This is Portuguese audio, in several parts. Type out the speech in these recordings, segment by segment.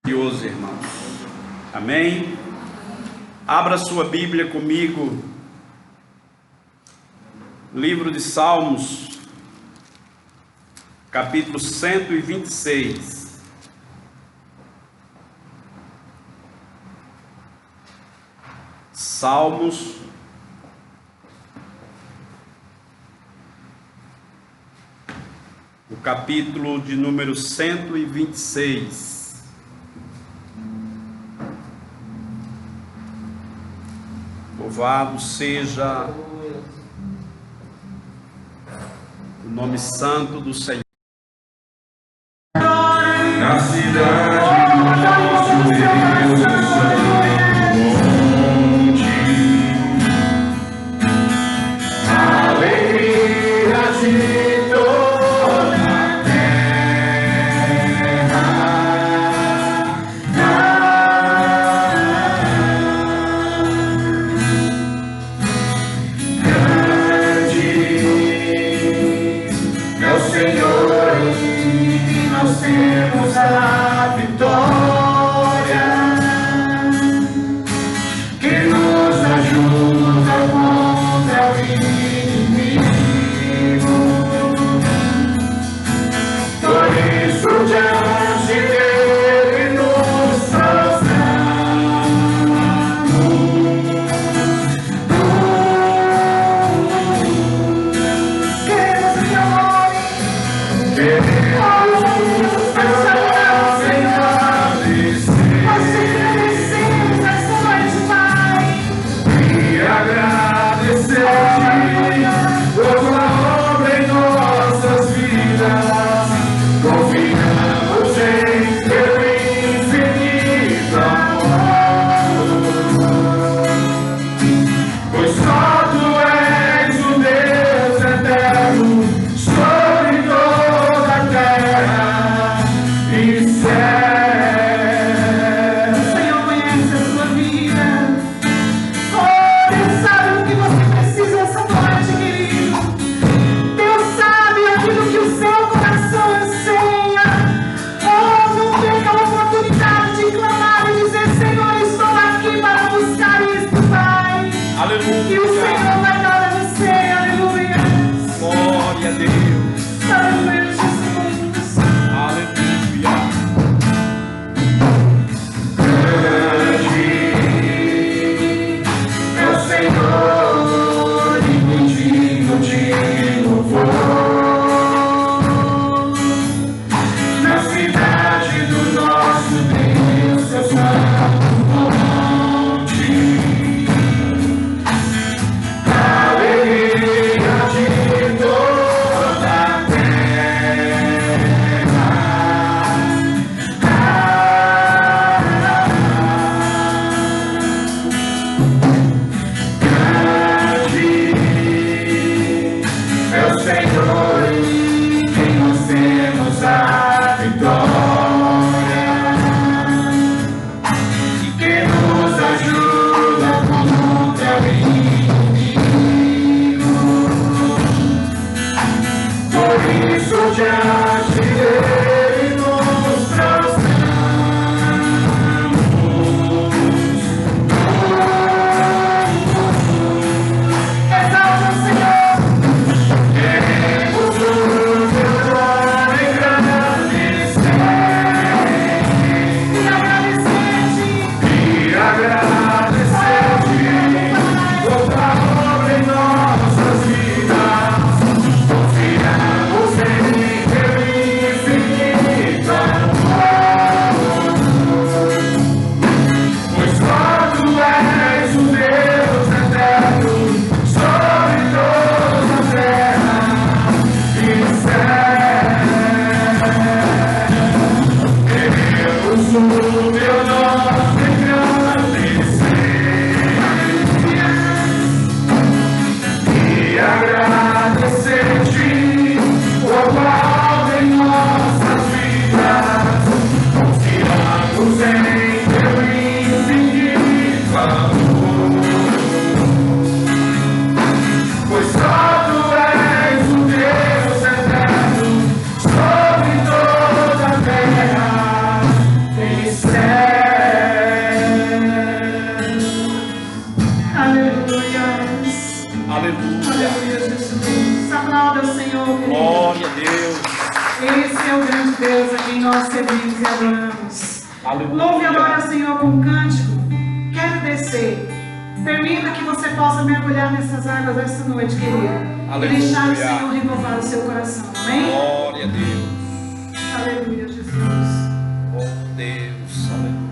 Deus, irmãos. Amém? Abra sua Bíblia comigo, livro de Salmos, capítulo 126. Salmos, o capítulo de número 126. Louvado seja o nome santo do Senhor. Na cidade do nosso Deus, monte, alegria de toda a terra, grande é o Senhor. nós servimos e adoramos. Aleluia. Louve e adore ao Senhor com um cântico. Quero descer. Permita que você possa mergulhar nessas águas esta noite, querido. Aleluia. E deixar o Senhor renovar o seu coração. Amém? Glória a Deus. Aleluia, Jesus. Oh Deus, aleluia.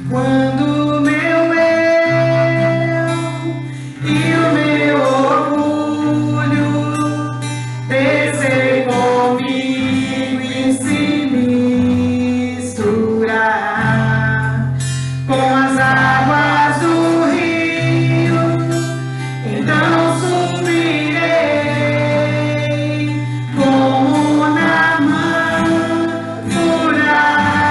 Quando o meu eu e o meu orgulho descer comigo e se misturar com as águas do rio, então subirei como na mão furado.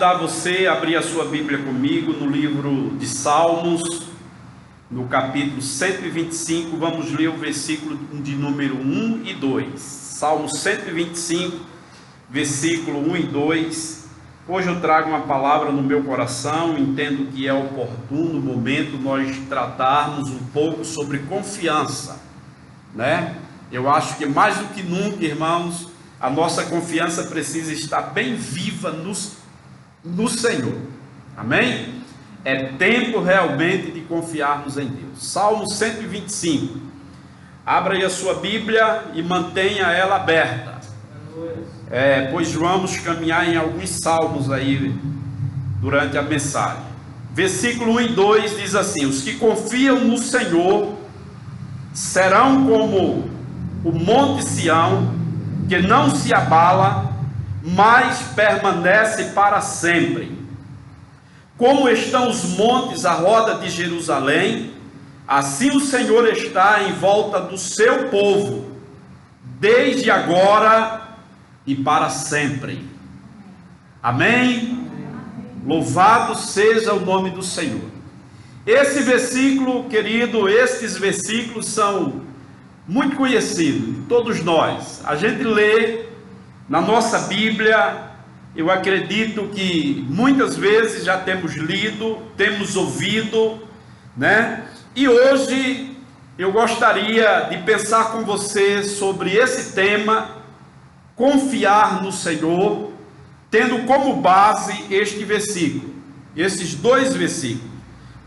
convidar você a abrir a sua Bíblia comigo no livro de Salmos, no capítulo 125, vamos ler o versículo de número 1 e 2. Salmo 125, versículo 1 e 2. Hoje eu trago uma palavra no meu coração, entendo que é oportuno no momento nós tratarmos um pouco sobre confiança, né? Eu acho que mais do que nunca, irmãos, a nossa confiança precisa estar bem viva no Senhor, amém? É tempo realmente de confiarmos em Deus. Salmo 125, abra aí a sua Bíblia e mantenha ela aberta, pois vamos caminhar em alguns salmos aí durante a mensagem. Versículo 1 e 2 diz assim: os que confiam no Senhor serão como o monte Sião, que não se abala, mas permanece para sempre. Como estão os montes à roda de Jerusalém, assim o Senhor está em volta do seu povo, desde agora e para sempre. Amém? Louvado seja o nome do Senhor. Esse versículo, querido, estes versículos são muito conhecidos de todos nós. A gente lê na nossa Bíblia, eu acredito que muitas vezes já temos lido, temos ouvido, né? E hoje eu gostaria de pensar com você sobre esse tema, confiar no Senhor, tendo como base este versículo, esses dois versículos.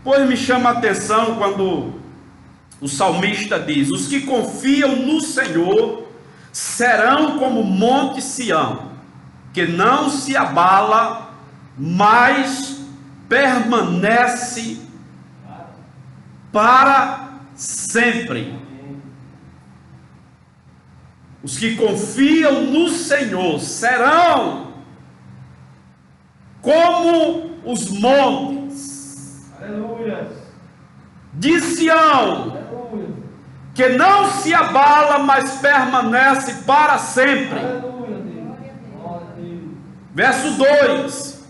Pois me chama a atenção quando o salmista diz: os que confiam no Senhor serão como monte Sião, que não se abala, mas permanece para sempre. Os que confiam no Senhor serão como os montes, aleluia, de Sião, que não se abala, mas permanece para sempre. Verso 2: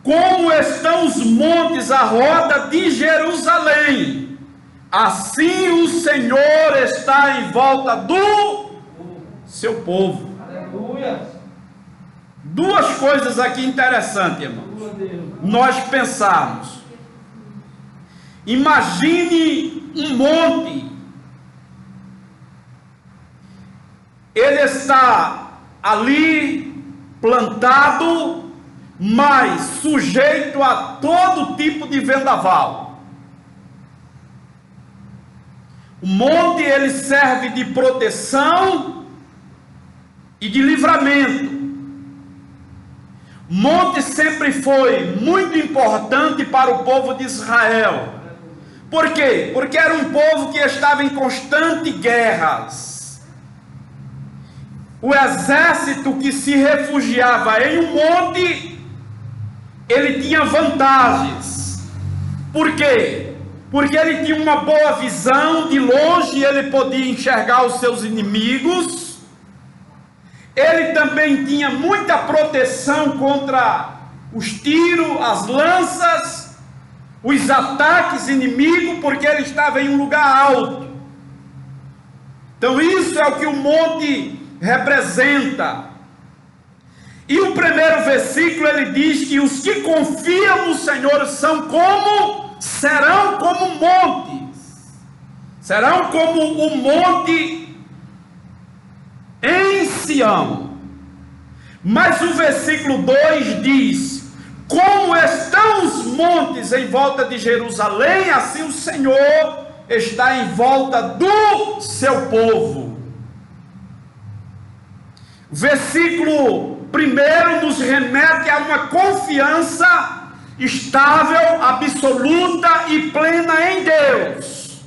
como estão os montes à roda de Jerusalém, assim o Senhor está em volta do seu povo. Duas coisas aqui interessantes, irmãos, nós pensarmos. Imagine um monte, ele está ali plantado, mas sujeito a todo tipo de vendaval. O monte ele serve de proteção e de livramento. O monte sempre foi muito importante para o povo de Israel. Por quê? Porque era um povo que estava em constante guerras. O exército que se refugiava em um monte, ele tinha vantagens. Por quê? Porque ele tinha uma boa visão, de longe ele podia enxergar os seus inimigos. Ele também tinha muita proteção contra os tiros, as lanças, os ataques inimigos, porque ele estava em um lugar alto. Então isso é o que o monte representa. E o primeiro versículo ele diz que os que confiam no Senhor serão como montes, serão como o monte em Sião. Mas o versículo 2 diz: como estão os montes em volta de Jerusalém, assim o Senhor está em volta do seu povo. O versículo 1 nos remete a uma confiança estável, absoluta e plena em Deus,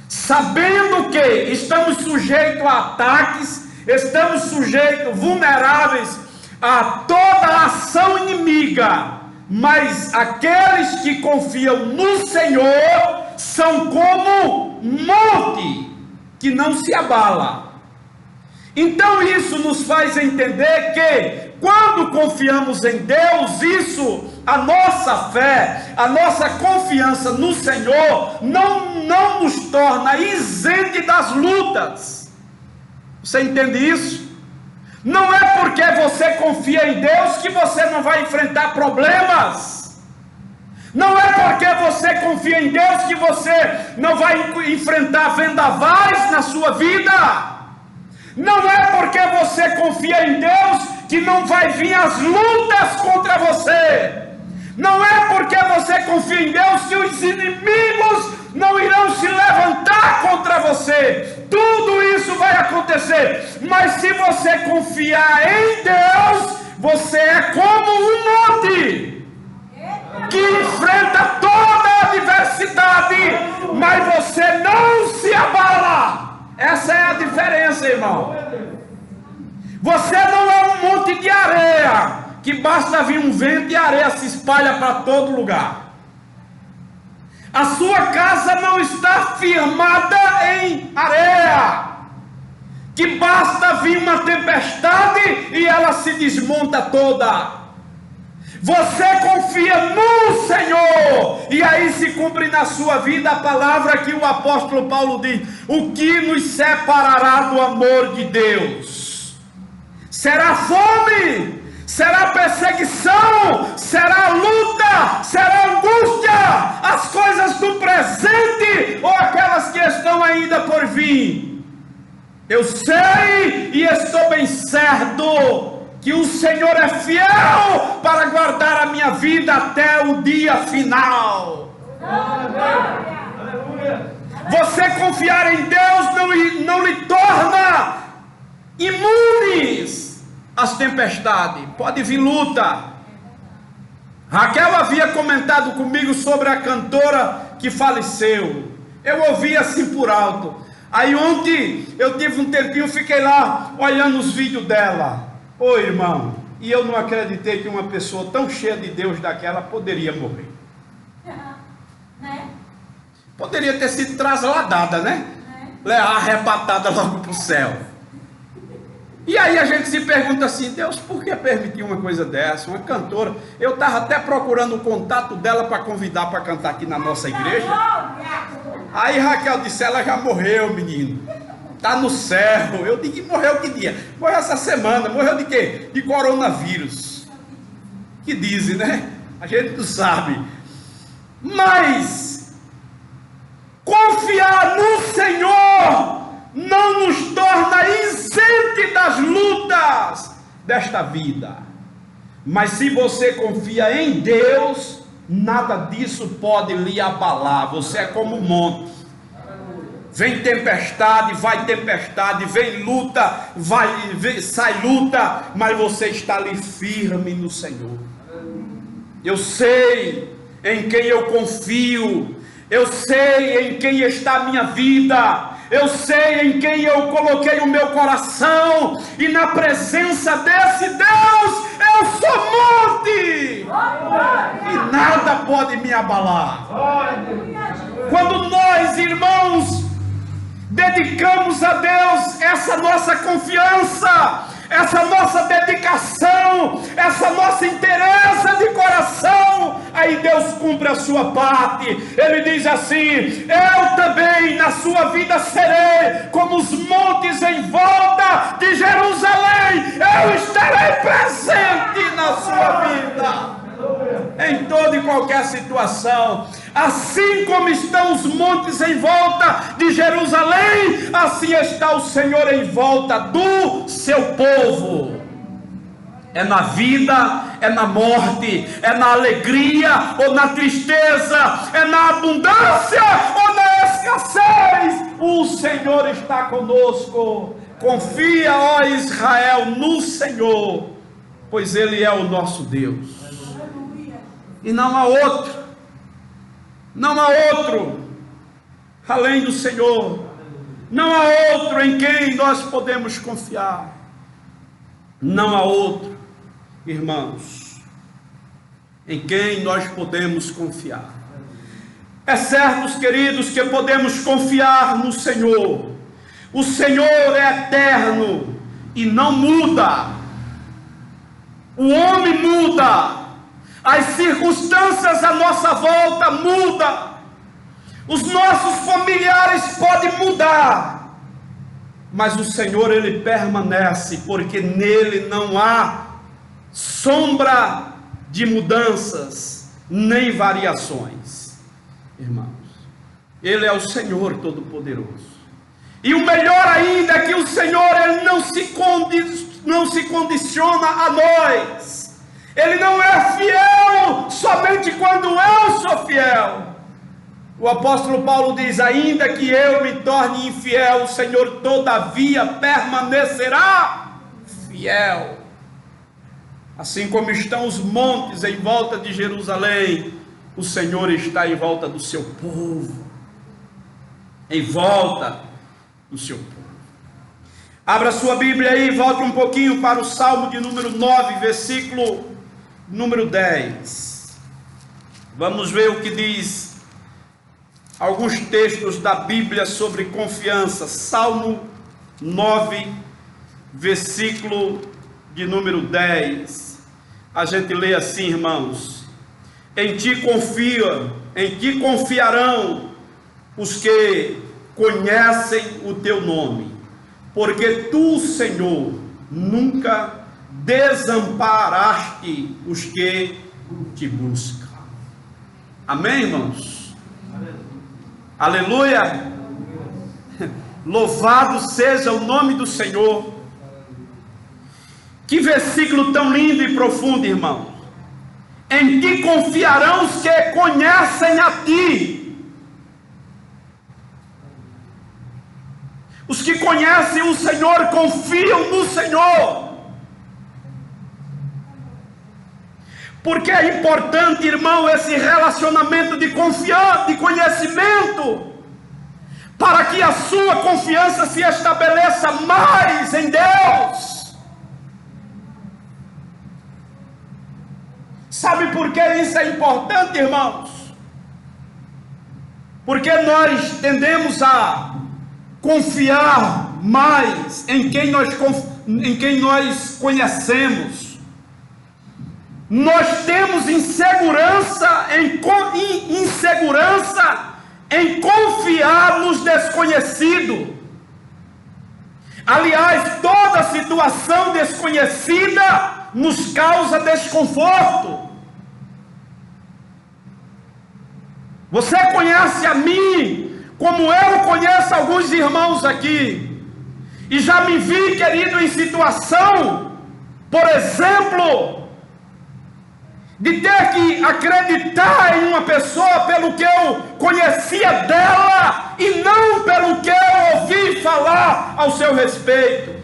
sabendo que estamos sujeitos a ataques, estamos sujeitos, vulneráveis a toda a ação inimiga, mas aqueles que confiam no Senhor são como monte que não se abala. Então isso nos faz entender que quando confiamos em Deus, isso, a nossa fé, a nossa confiança no Senhor, não nos torna isente das lutas. Você entende isso? Não é porque você confia em Deus que você não vai enfrentar problemas. Não é porque você confia em Deus que você não vai enfrentar vendavais na sua vida. Não é porque você confia em Deus que não vai vir as lutas contra você. Não é porque você confia em Deus que os inimigos não irão se levantar contra você. Tudo isso vai acontecer. Mas se você confiar em Deus, você é como um monte que enfrenta toda a adversidade, mas você não se abala. Essa é a diferença, irmão. Você não é um monte de areia que basta vir um vento e a areia se espalha para todo lugar. A sua casa não está firmada em areia, que basta vir uma tempestade e ela se desmonta toda. Você confia no Senhor, e aí se cumpre na sua vida a palavra que o apóstolo Paulo diz: o que nos separará do amor de Deus? Será fome? Será perseguição? Será luta? Será angústia? As coisas do presente ou aquelas que estão ainda por vir? Eu sei e estou bem certo que o Senhor é fiel para guardar a minha vida até o dia final. Você confiar em Deus não lhe torna imunes às tempestades. Pode vir luta. Raquel havia comentado comigo sobre a cantora que faleceu. Eu ouvi assim por alto. Aí ontem eu tive um tempinho, fiquei lá olhando os vídeos dela. Ô irmão, e eu não acreditei que uma pessoa tão cheia de Deus daquela poderia morrer. Poderia ter sido trasladada, né? Arrebatada logo para o céu. E aí a gente se pergunta assim: Deus, por que permitiu uma coisa dessa? Uma cantora, eu estava até procurando o contato dela para convidar para cantar aqui na nossa igreja. Aí Raquel disse: ela já morreu, menino. Está no céu. Eu digo: morreu que dia? Morreu essa semana. Morreu de quê? De coronavírus. Que dizem, né? A gente não sabe. Mas confiar no Senhor não nos torna isente das lutas desta vida. Mas se você confia em Deus, nada disso pode lhe abalar. Você é como um monte. Vem tempestade, vem luta, sai luta, mas você está ali firme no Senhor. Eu sei em quem eu confio, eu sei em quem está a minha vida, eu sei em quem eu coloquei o meu coração, e na presença desse Deus eu sou monte, e nada pode me abalar. Quando nós, irmãos, dedicamos a Deus essa nossa confiança, essa nossa dedicação, essa nossa interesse de coração, aí Deus cumpre a sua parte. Ele diz assim: eu também na sua vida serei como os montes em volta de Jerusalém. Eu estarei presente na sua vida em toda e qualquer situação. Assim como estão os montes em volta de Jerusalém, assim está o Senhor em volta do seu povo. É na vida, é na morte, é na alegria ou na tristeza, é na abundância ou na escassez, o Senhor está conosco. Confia, ó Israel, no Senhor, pois Ele é o nosso Deus. E não há outro. Não há outro além do Senhor. Não há outro em quem nós podemos confiar. Não há outro, irmãos, em quem nós podemos confiar. É certo, queridos, que podemos confiar no Senhor. O Senhor é eterno. e não muda. O homem muda, as circunstâncias à nossa volta mudam, os nossos familiares podem mudar, mas o Senhor, Ele permanece, porque nele não há sombra de mudanças, nem variações. Irmãos, Ele é o Senhor Todo-Poderoso. E o melhor ainda é que o Senhor, Ele não se condiciona a nós. Ele não é fiel somente quando eu sou fiel. O apóstolo Paulo diz: ainda que eu me torne infiel, o Senhor todavia permanecerá fiel. Assim como estão os montes em volta de Jerusalém, o Senhor está em volta do seu povo. Em volta do seu povo. Abra sua Bíblia aí e volte um pouquinho para o Salmo de número 9, versículo número 10. Vamos ver o que diz alguns textos da Bíblia sobre confiança. Salmo 9, versículo de número 10. A gente lê assim, irmãos: em ti confiarão os que conhecem o teu nome, porque tu, Senhor, nunca desamparaste os que te buscam. Amém, irmãos? Aleluia. Aleluia. Louvado seja o nome do Senhor. Que versículo tão lindo e profundo, irmão. Em ti confiarão os que conhecem a ti. Os que conhecem o Senhor confiam no Senhor. Porque é importante, irmão, esse relacionamento de confiança, de conhecimento, para que a sua confiança se estabeleça mais em Deus. Sabe por que isso é importante, irmãos? Porque nós tendemos a confiar mais em quem nós conhecemos. Nós temos insegurança em confiar nos desconhecidos. Aliás, toda situação desconhecida nos causa desconforto. Você conhece a mim como eu conheço alguns irmãos aqui, e já me vi, querido, em situação, por exemplo, de ter que acreditar em uma pessoa pelo que eu conhecia dela, e não pelo que eu ouvi falar ao seu respeito.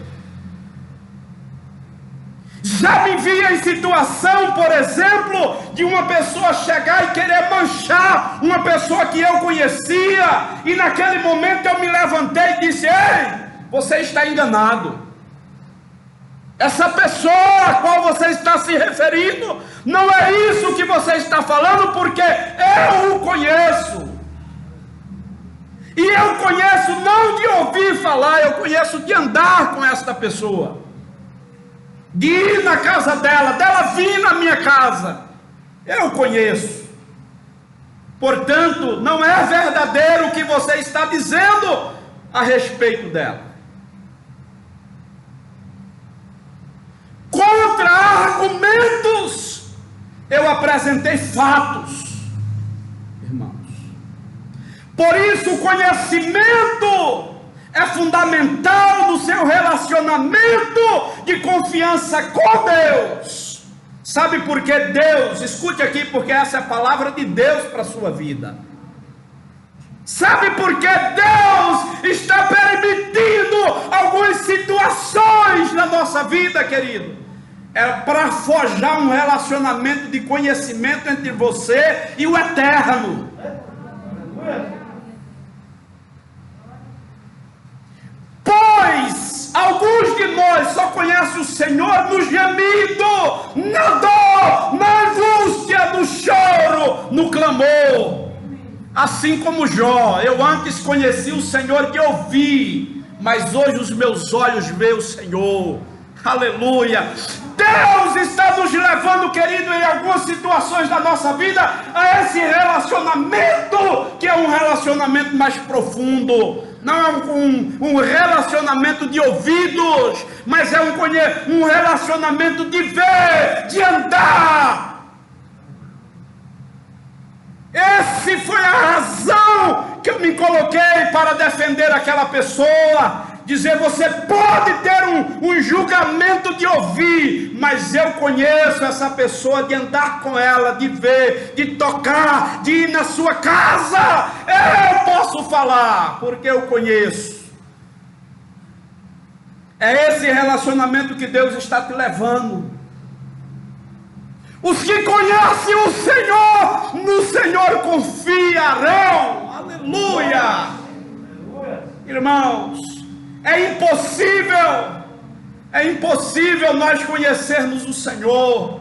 Já me vi em situação, por exemplo, de uma pessoa chegar e querer manchar uma pessoa que eu conhecia, e naquele momento eu me levantei e disse: ei, você está enganado. Essa pessoa a qual você está se referindo, não é isso que você está falando, porque eu o conheço. E eu conheço não de ouvir falar, eu conheço de andar com esta pessoa, de ir na casa dela vir na minha casa. Eu conheço. Portanto, não é verdadeiro o que você está dizendo a respeito dela. Contra argumentos, eu apresentei fatos, irmãos. Por isso, o conhecimento é fundamental no seu relacionamento de confiança com Deus. Sabe por que Deus? Escute aqui, porque essa é a palavra de Deus para a sua vida. Sabe por que Deus está permitindo algumas situações na nossa vida, querido? É para forjar um relacionamento de conhecimento entre você e o Eterno. Pois alguns de nós só conhecem o Senhor no gemido, na dor, na angústia, no choro, no clamor. Assim como Jó, eu antes conheci o Senhor de ouvir, mas hoje os meus olhos veem o Senhor. Aleluia. Deus está nos levando, querido, em algumas situações da nossa vida, a esse relacionamento, que é um relacionamento mais profundo. Não é um relacionamento de ouvidos, mas é um relacionamento de ver, de andar. Essa foi a razão que eu me coloquei para defender aquela pessoa. Dizer, você pode ter um julgamento de ouvir, mas eu conheço essa pessoa, de andar com ela, de ver, de tocar, de ir na sua casa. Eu posso falar, porque eu conheço. É esse relacionamento que Deus está te levando. Os que conhecem o Senhor, no Senhor confiarão. Aleluia. Irmãos, é impossível nós conhecermos o Senhor.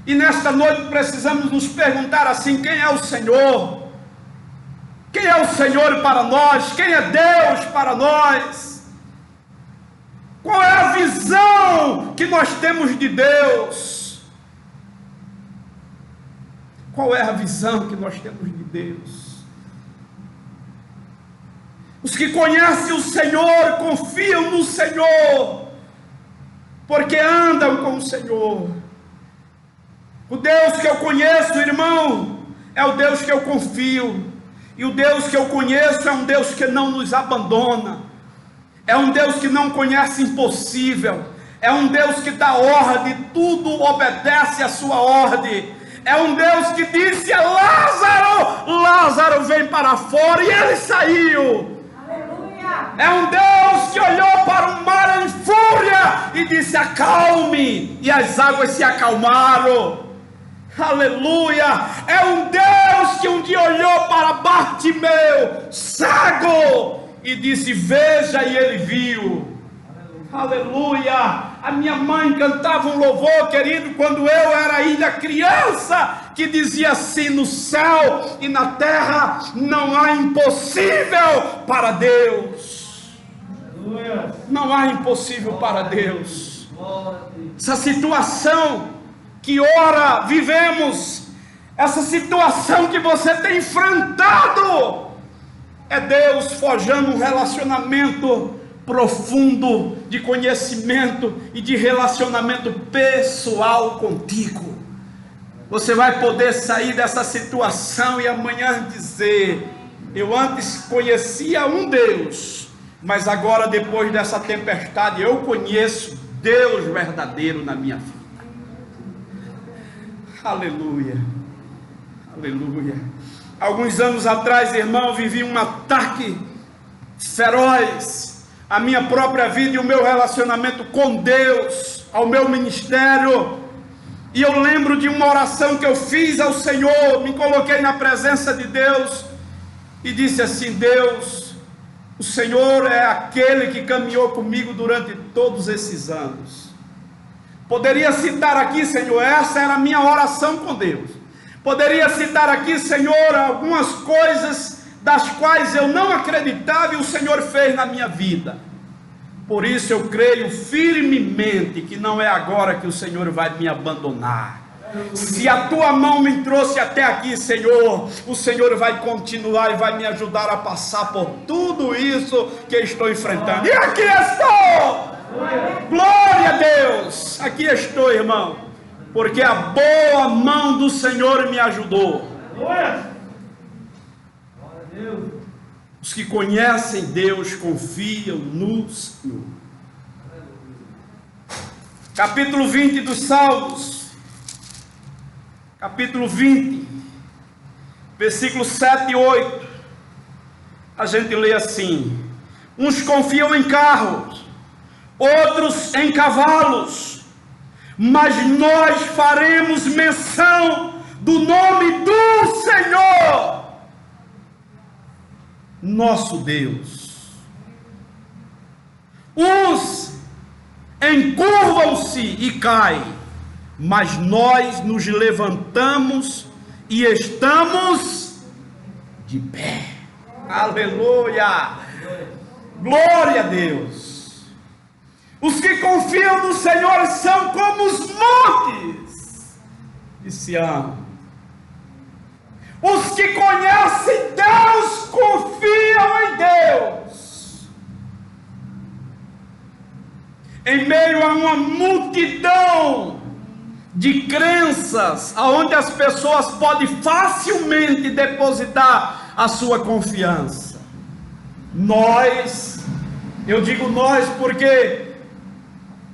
E nesta noite precisamos nos perguntar assim: quem é o Senhor? Quem é o Senhor para nós? Quem é Deus para nós? Qual é a visão que nós temos de Deus? Qual é a visão que nós temos de Deus? Os que conhecem o Senhor confiam no Senhor, porque andam com o Senhor. O Deus que eu conheço, irmão, é o Deus que eu confio. E o Deus que eu conheço é um Deus que não nos abandona. É um Deus que não conhece impossível. É um Deus que dá ordem, tudo obedece à sua ordem. É um Deus que disse a Lázaro: Lázaro, vem para fora, e ele saiu. É um Deus que olhou para o mar em fúria e disse: acalme, e as águas se acalmaram. Aleluia. É um Deus que um dia olhou para Bartimeu, cego, e disse: veja, e ele viu. Aleluia. A minha mãe cantava um louvor, querido, quando eu era ainda criança, que dizia assim: no céu e na terra não há impossível para Deus. Não há impossível para Deus. Essa situação que ora vivemos, essa situação que você tem enfrentado, é Deus forjando um relacionamento profundo de conhecimento e de relacionamento pessoal contigo. Você vai poder sair dessa situação e amanhã dizer: eu antes conhecia um Deus, mas agora, depois dessa tempestade, eu conheço Deus verdadeiro na minha vida. Aleluia, aleluia. Alguns anos atrás, irmão, eu vivi um ataque feroz à minha própria vida e o meu relacionamento com Deus, ao meu ministério. E eu lembro de uma oração que eu fiz ao Senhor, me coloquei na presença de Deus e disse assim: Deus, o Senhor é aquele que caminhou comigo durante todos esses anos. Poderia citar aqui, Senhor, essa era a minha oração com Deus. Poderia citar aqui, Senhor, algumas coisas das quais eu não acreditava e o Senhor fez na minha vida. Por isso eu creio firmemente que não é agora que o Senhor vai me abandonar. Se a tua mão me trouxe até aqui, Senhor, o Senhor vai continuar e vai me ajudar a passar por tudo isso que estou enfrentando. E aqui estou! Glória a Deus! Aqui estou, irmão, porque a boa mão do Senhor me ajudou. Os que conhecem Deus confiam no Senhor. Capítulo 20 dos Salmos, capítulo 20, versículos 7 e 8, a gente lê assim: uns confiam em carros, outros em cavalos, mas nós faremos menção do nome do Senhor, nosso Deus. Uns encurvam-se e caem, mas nós nos levantamos e estamos de pé. Aleluia! Glória a Deus. Os que confiam no Senhor são como os montes de Sião. Os que conhecem Deus confiam em Deus. Em meio a uma multidão de crenças, aonde as pessoas podem facilmente depositar a sua confiança, eu digo nós porque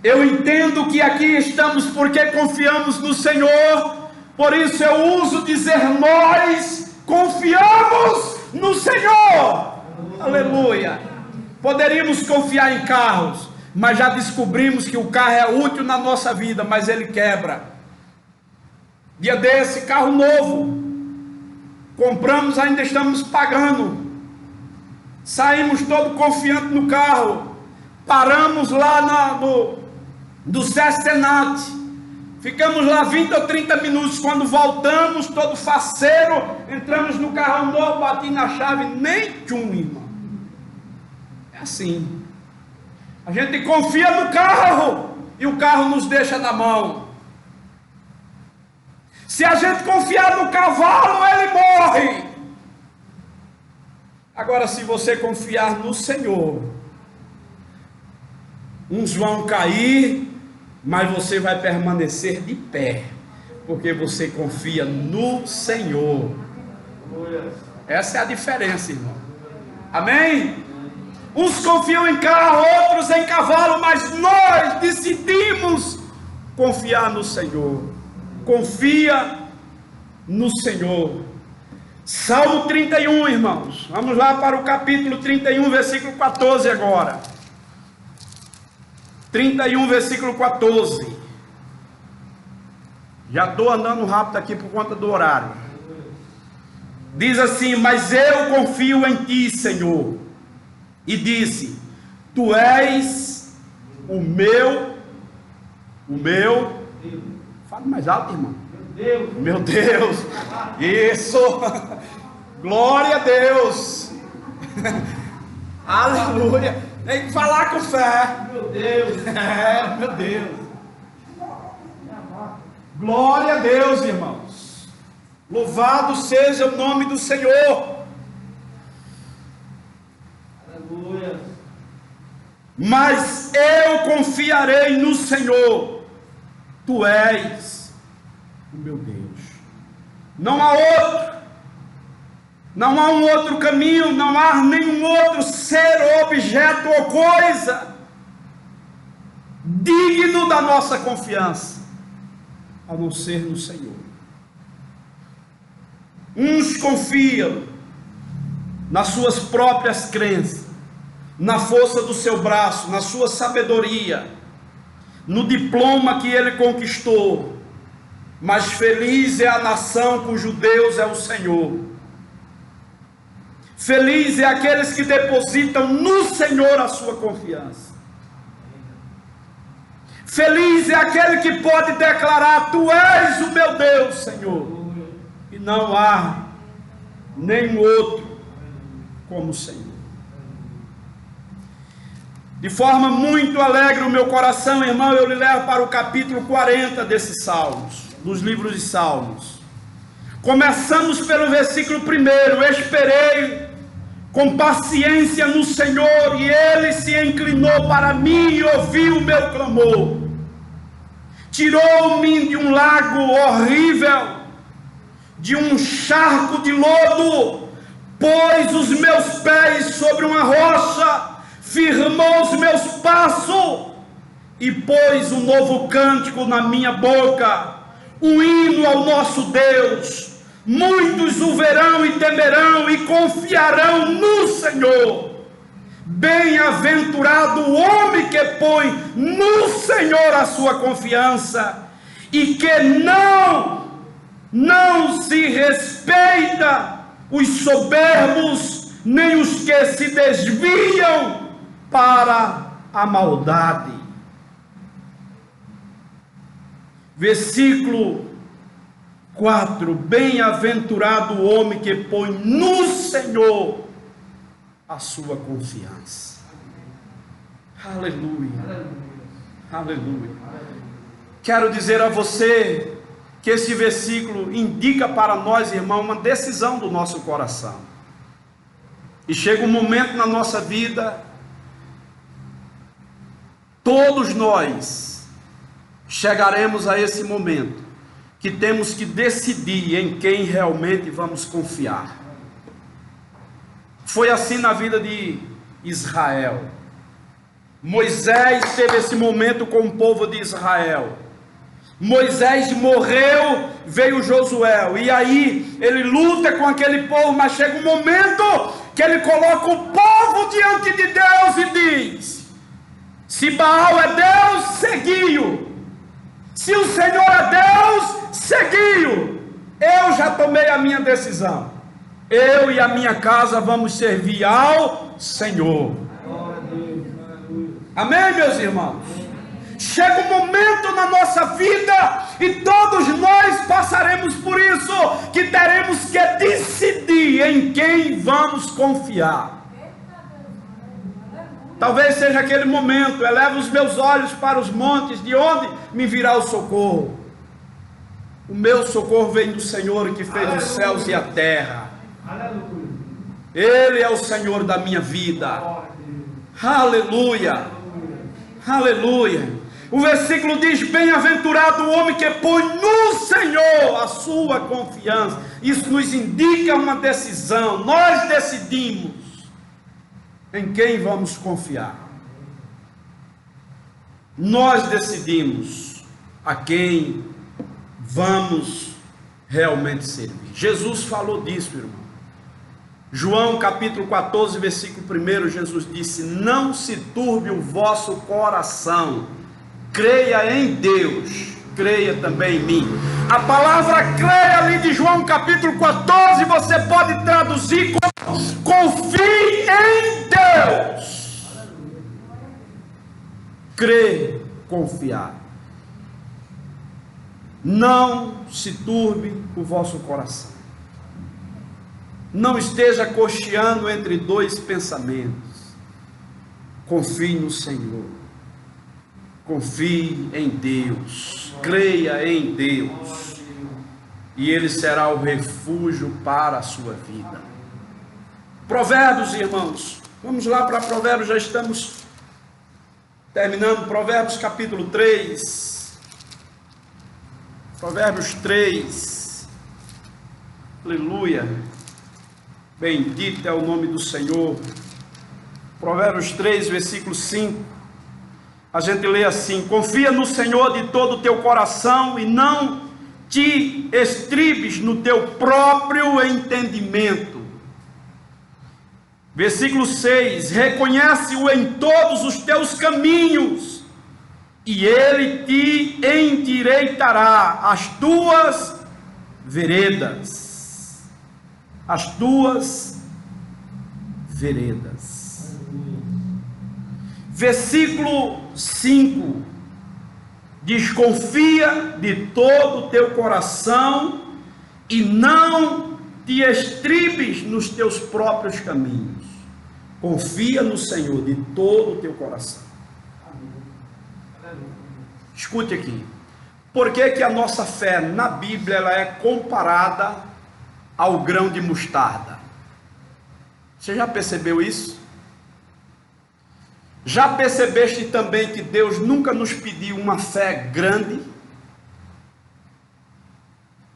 eu entendo que aqui estamos porque confiamos no Senhor, por isso eu uso dizer nós confiamos no Senhor. Aleluia. Poderíamos confiar em carros, mas já descobrimos que o carro é útil na nossa vida, mas ele quebra. Dia desse, carro novo, compramos, ainda estamos pagando. Saímos todo confiante no carro, paramos lá do Cesenat, ficamos lá 20 ou 30 minutos, quando voltamos, todo faceiro, entramos no carro novo, bati na chave, nem tchum, irmão. É assim, a gente confia no carro, e o carro nos deixa na mão. Se a gente confiar no cavalo, ele morre. Agora, se você confiar no Senhor, uns vão cair, mas você vai permanecer de pé, porque você confia no Senhor. Essa é a diferença, irmão. Amém? Uns confiam em carro, outros em cavalo, mas nós decidimos confiar no Senhor. Confia no Senhor. Salmo 31, irmãos. Vamos lá para o capítulo 31, versículo 14 agora. 31, versículo 14. Já estou andando rápido aqui por conta do horário. Diz assim: mas eu confio em ti, Senhor. E disse: tu és o meu. Fala mais alto, irmão. Meu Deus. Isso. Glória a Deus. Aleluia. Tem que falar com fé. Meu Deus. Meu Deus. Glória a Deus, irmãos. Louvado seja o nome do Senhor. Aleluia. Mas eu confiarei no Senhor. Tu és o meu Deus. Não há outro. Não há um outro caminho, não há nenhum outro ser, objeto ou coisa digno da nossa confiança, a não ser no Senhor. Uns confiam nas suas próprias crenças, na força do seu braço, na sua sabedoria, no diploma que ele conquistou, mas feliz é a nação cujo Deus é o Senhor. Feliz é aqueles que depositam no Senhor a sua confiança. Feliz é aquele que pode declarar: tu és o meu Deus, Senhor, e não há nenhum outro como o Senhor. De forma muito alegre o meu coração, irmão, eu lhe levo para o capítulo 40 desses Salmos, dos livros de Salmos. Começamos pelo versículo 1: esperei com paciência no Senhor, e Ele se inclinou para mim e ouviu o meu clamor. Tirou-me de um lago horrível, de um charco de lodo, pôs os meus pés sobre uma rocha, firmou os meus passos, e pôs um novo cântico na minha boca, um hino ao nosso Deus. Muitos o verão e temerão e confiarão no Senhor. Bem-aventurado o homem que põe no Senhor a sua confiança, e que não se respeita os soberbos, nem os que se desviam para a maldade. Versículo 4: bem-aventurado o homem que põe no Senhor a sua confiança. Aleluia. Aleluia. Quero dizer a você que esse versículo indica para nós, irmão, uma decisão do nosso coração. E chega um momento na nossa vida, todos nós chegaremos a esse momento, que temos que decidir em quem realmente vamos confiar. Foi assim na vida de Israel. Moisés teve esse momento com o povo de Israel. Moisés morreu, veio Josué, e aí ele luta com aquele povo, mas chega um momento que ele coloca o povo diante de Deus e diz: se Baal é Deus, segui-o. Se o Senhor é Deus, segui-o. Eu já tomei a minha decisão. Eu e a minha casa vamos servir ao Senhor. Amém, meus irmãos? Chega um momento na nossa vida, e todos nós passaremos por isso, que teremos que decidir em quem vamos confiar. Talvez seja aquele momento: eleva os meus olhos para os montes, de onde me virá o socorro? O meu socorro vem do Senhor, que fez os céus e a terra. Ele é o Senhor da minha vida. Aleluia, aleluia. O versículo diz: bem-aventurado o homem que põe no Senhor a sua confiança. Isso nos indica uma decisão. Nós decidimos em quem vamos confiar. Nós decidimos a quem vamos realmente servir. Jesus falou disso, irmão. João capítulo 14, versículo 1, Jesus disse: não se turbe o vosso coração, creia em Deus, creia também em mim. A palavra creia ali de João capítulo 14, você pode traduzir como confie em Deus. Crer, confiar. Não se turbe o vosso coração. Não esteja cocheando entre dois pensamentos. Confie no Senhor. Confie em Deus. Creia em Deus. E Ele será o refúgio para a sua vida. Provérbios, irmãos. Vamos lá para Provérbios, já estamos terminando. Provérbios capítulo 3. Provérbios 3. Aleluia. Bendito é o nome do Senhor. Provérbios 3, versículo 5. A gente lê assim: confia no Senhor de todo o teu coração e não te estribes no teu próprio entendimento. Versículo 6: reconhece-o em todos os teus caminhos, e ele te endireitará as tuas veredas. As tuas veredas. Versículo 5 diz: confia de todo o teu coração e não te estribes nos teus próprios caminhos. Confia no Senhor de todo o teu coração. Escute aqui. Por que que a nossa fé na Bíblia ela é comparada ao grão de mostarda? Você já percebeu isso? Já percebeste também que Deus nunca nos pediu uma fé grande?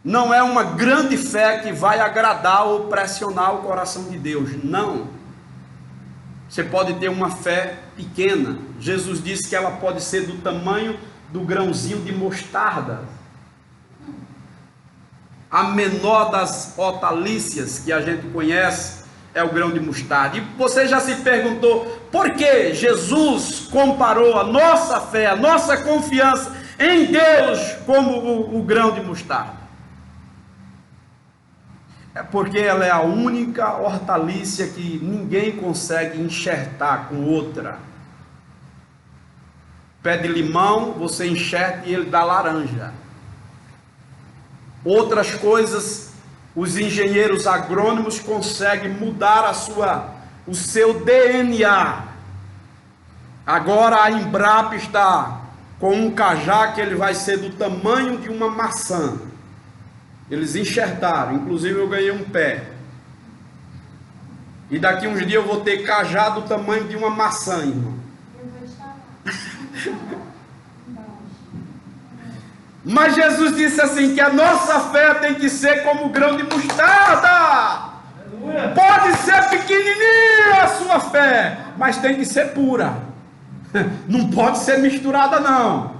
Não é uma grande fé que vai agradar ou pressionar o coração de Deus, não. Você pode ter uma fé pequena. Jesus disse que ela pode ser do tamanho do grãozinho de mostarda. A menor das hortaliças que a gente conhece é o grão de mostarda. E você já se perguntou por que Jesus comparou a nossa fé, a nossa confiança em Deus como o grão de mostarda? É porque ela é a única hortaliça que ninguém consegue enxertar com outra. Pé de limão, você enxerta e ele dá laranja. Outras coisas, os engenheiros agrônomos conseguem mudar o seu DNA. Agora a Embrapa está com um cajá que ele vai ser do tamanho de uma maçã. Eles enxertaram, inclusive eu ganhei um pé. E daqui uns dias eu vou ter cajá do tamanho de uma maçã, irmão. Mas Jesus disse assim, que a nossa fé tem que ser como o grão de mostarda. Pode ser pequenininha a sua fé, mas tem que ser pura. Não pode ser misturada não.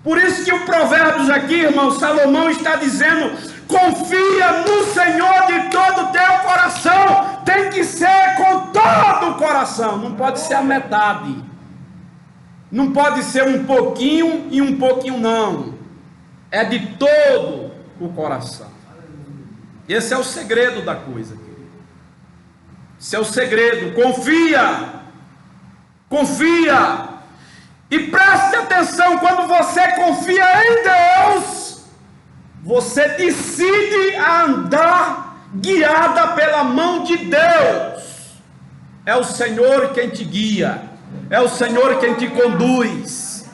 Por isso que o Provérbios aqui, irmão, Salomão está dizendo: confia no Senhor de todo o teu coração. Tem que ser com todo o coração, não pode ser a metade. Não pode ser um pouquinho e um pouquinho não. É de todo o coração. Esse é o segredo da coisa, querido. Esse é o segredo. Confia. Confia. E preste atenção, quando você confia em Deus, você decide a andar guiada pela mão de Deus. É o Senhor quem te guia. É o Senhor quem te conduz.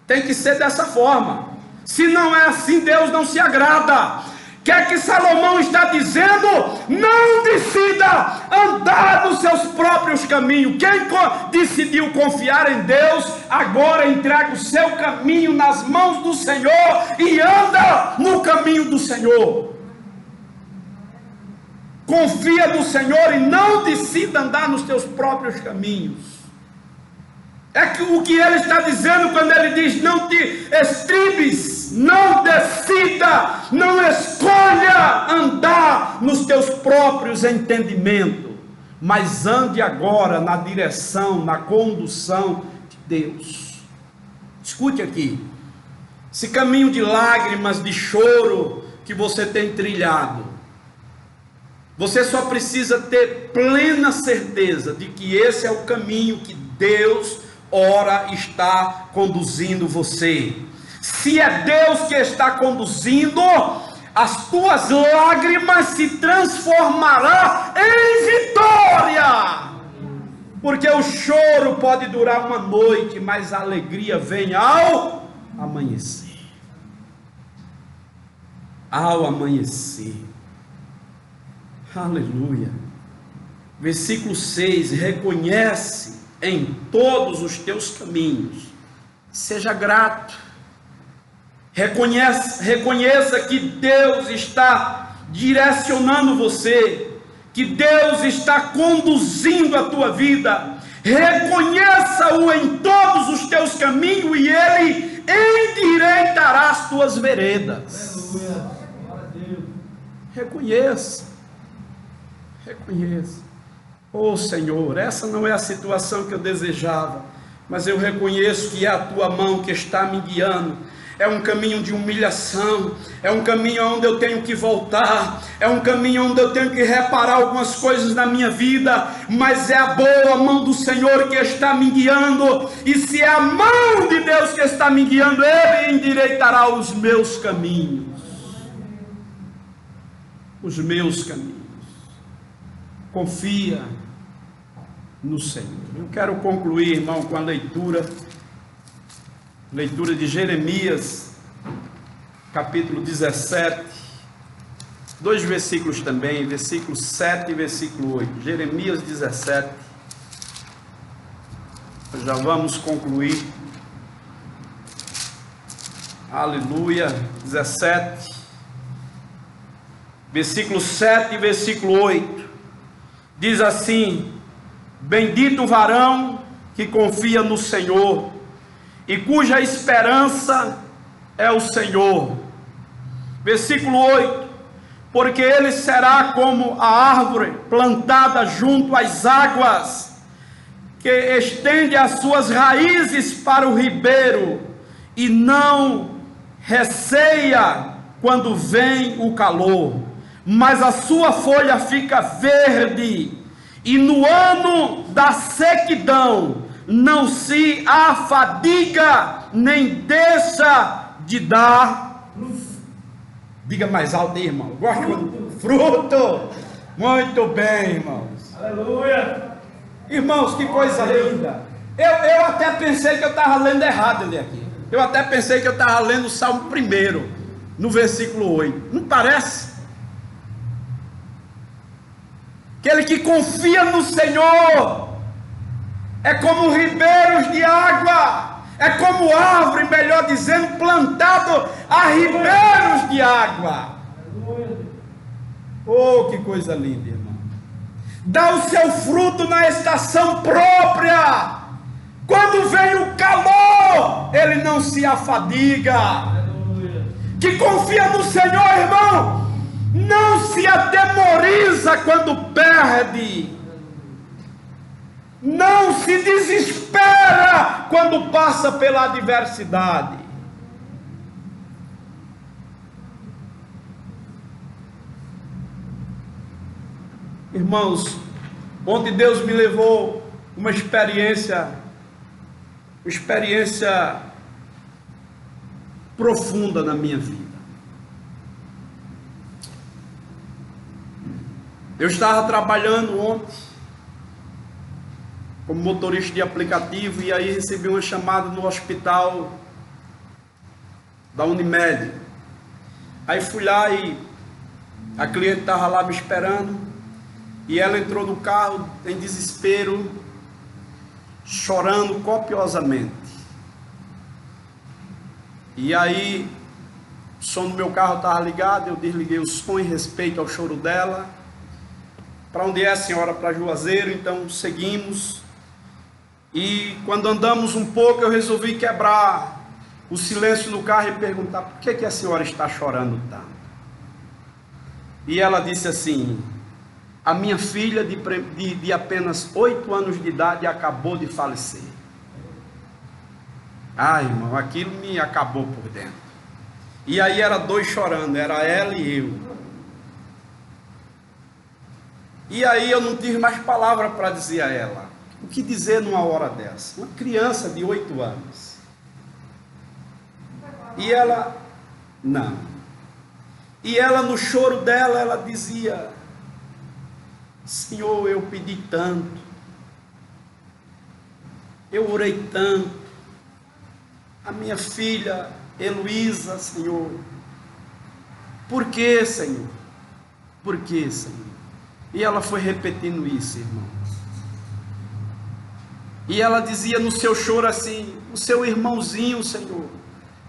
Tem que ser dessa forma. Se não é assim, Deus não se agrada. O que é que Salomão está dizendo? Não decida andar nos seus próprios caminhos. Quem decidiu confiar em Deus, agora entrega o seu caminho nas mãos do Senhor e anda no caminho do Senhor. Confia no Senhor e não decida andar nos teus próprios caminhos. É que o que ele está dizendo quando ele diz: não te estribes, não decida, não escolha andar nos teus próprios entendimentos, mas ande agora na direção, na condução de Deus. Escute aqui, esse caminho de lágrimas, de choro que você tem trilhado, você só precisa ter plena certeza de que esse é o caminho que Deus ora está conduzindo você. Se é Deus que está conduzindo, as tuas lágrimas se transformarão em vitória. Porque o choro pode durar uma noite, mas a alegria vem ao amanhecer. Ao amanhecer. Aleluia. Versículo 6: reconhece em todos os teus caminhos, seja grato, reconheça que Deus está direcionando você, que Deus está conduzindo a tua vida, reconheça-o em todos os teus caminhos e Ele endireitará as tuas veredas. Reconheça, oh Senhor, essa não é a situação que eu desejava, mas eu reconheço que é a tua mão que está me guiando. É um caminho de humilhação, é um caminho onde eu tenho que voltar, é um caminho onde eu tenho que reparar algumas coisas na minha vida, mas é a boa mão do Senhor que está me guiando, e se é a mão de Deus que está me guiando, Ele endireitará os meus caminhos. Os meus caminhos. Confia no Senhor. Eu quero concluir, irmão, com a leitura de Jeremias, capítulo 17, dois versículos também, versículo 7 e versículo 8. Jeremias 17, já vamos concluir. Aleluia. 17, versículo 7 e versículo 8, diz assim: bendito o varão que confia no Senhor, e cuja esperança é o Senhor. Versículo 8: porque ele será como a árvore plantada junto às águas, que estende as suas raízes para o ribeiro, e não receia quando vem o calor, mas a sua folha fica verde, e no ano da sequidão não se afadiga, nem deixa de dar. Diga mais alto aí, irmão. Gosto de fruto. Muito bem, irmãos. Aleluia. Irmãos, que coisa linda. Eu até pensei que eu estava lendo errado ali aqui. Eu até pensei que eu estava lendo o Salmo 1, no versículo 8. Não parece? Aquele que confia no Senhor é como ribeiros de água, é como árvore, melhor dizendo, plantado a ribeiros de água. Oh, que coisa linda, irmão. Dá o seu fruto na estação própria. Quando vem o calor, ele não se afadiga. Que confia no Senhor, irmão, não se atemoriza quando perde. Não se desespera quando passa pela adversidade. Irmãos, ontem Deus me levou uma experiência profunda na minha vida. Eu estava trabalhando ontem como motorista de aplicativo e aí recebi uma chamada no hospital da Unimed. Aí fui lá e a cliente estava lá me esperando e ela entrou no carro em desespero, chorando copiosamente. E aí o som do meu carro estava ligado, eu desliguei o som em respeito ao choro dela. Para onde é a senhora? Para Juazeiro. Então seguimos. E quando andamos um pouco, eu resolvi quebrar o silêncio no carro e perguntar: por que a senhora está chorando tanto? E ela disse assim: a minha filha de apenas 8 anos de idade acabou de falecer. Ai, irmão, aquilo me acabou por dentro. E aí era 2 chorando, era ela e eu. E aí eu não tive mais palavra para dizer a ela. O que dizer numa hora dessa? Uma criança de 8 anos. E ela, não. E ela, no choro dela, ela dizia: Senhor, eu pedi tanto. Eu orei tanto. A minha filha, Heloísa, Senhor. Por que, Senhor? Por que, Senhor? E ela foi repetindo isso, irmãos. E ela dizia no seu choro assim: o seu irmãozinho, Senhor,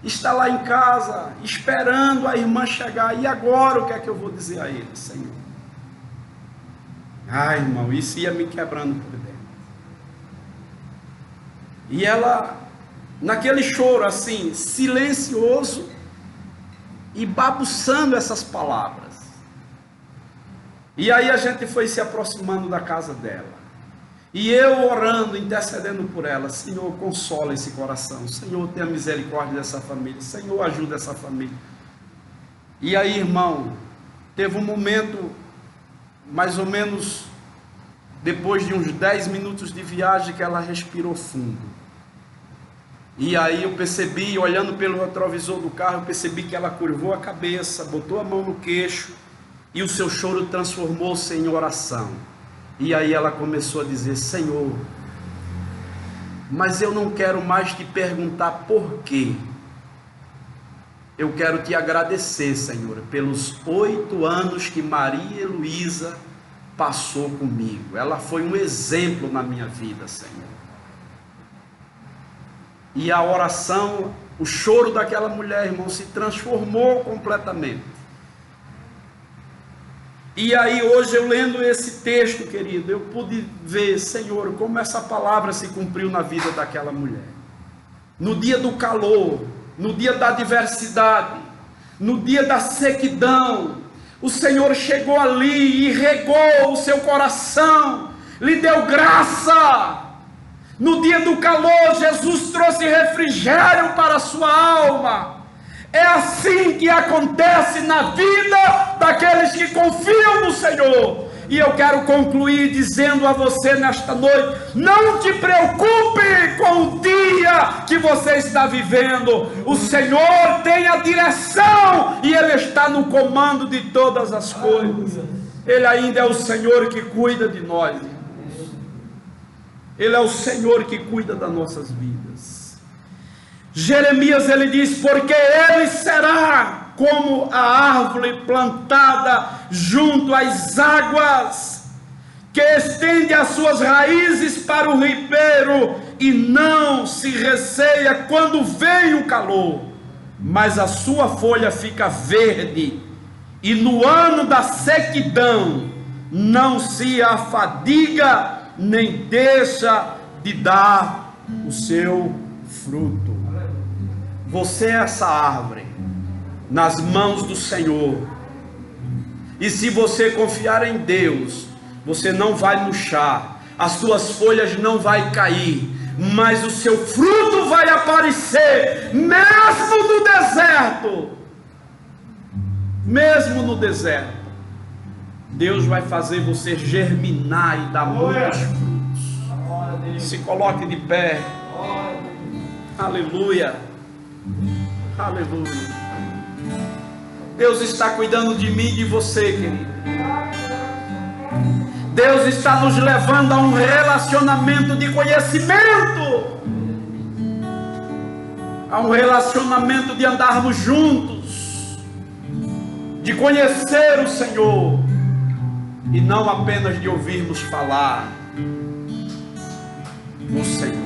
está lá em casa, esperando a irmã chegar. E agora o que é que eu vou dizer a ele, Senhor? Ai, irmão, isso ia me quebrando por dentro. E ela, naquele choro assim, silencioso, e babuçando essas palavras. E aí a gente foi se aproximando da casa dela. E eu orando, intercedendo por ela: Senhor, consola esse coração. Senhor, tenha misericórdia dessa família. Senhor, ajuda essa família. E aí, irmão, teve um momento, mais ou menos depois de uns 10 minutos de viagem, que ela respirou fundo. E aí eu percebi, olhando pelo retrovisor do carro, eu percebi que ela curvou a cabeça, botou a mão no queixo, e o seu choro transformou-se em oração. E aí ela começou a dizer: Senhor, mas eu não quero mais te perguntar por quê. Eu quero te agradecer, Senhor, pelos 8 anos que Maria Heloísa passou comigo. Ela foi um exemplo na minha vida, Senhor. E a oração, o choro daquela mulher, irmão, se transformou completamente. E aí hoje eu lendo esse texto, querido, eu pude ver, Senhor, como essa palavra se cumpriu na vida daquela mulher. No dia do calor, no dia da adversidade, no dia da sequidão, o Senhor chegou ali e regou o seu coração, lhe deu graça. No dia do calor, Jesus trouxe refrigério para a sua alma. É assim que acontece na vida daqueles que confiam no Senhor. E eu quero concluir dizendo a você nesta noite: não te preocupe com o dia que você está vivendo. O Senhor tem a direção e Ele está no comando de todas as coisas. Ele ainda é o Senhor que cuida de nós. Ele é o Senhor que cuida das nossas vidas. Jeremias ele diz: porque ele será como a árvore plantada junto às águas, que estende as suas raízes para o ribeiro e não se receia quando vem o calor, mas a sua folha fica verde, e no ano da sequidão não se afadiga, nem deixa de dar o seu fruto. Você é essa árvore nas mãos do Senhor, e se você confiar em Deus, você não vai murchar, as suas folhas não vai cair, mas o seu fruto vai aparecer, mesmo no deserto. Mesmo no deserto, Deus vai fazer você germinar e dar muitos frutos. Se coloque de pé. Aleluia. Aleluia. Deus está cuidando de mim e de você, querido. Deus está nos levando a um relacionamento de conhecimento, a um relacionamento de andarmos juntos, de conhecer o Senhor, e não apenas de ouvirmos falar no Senhor.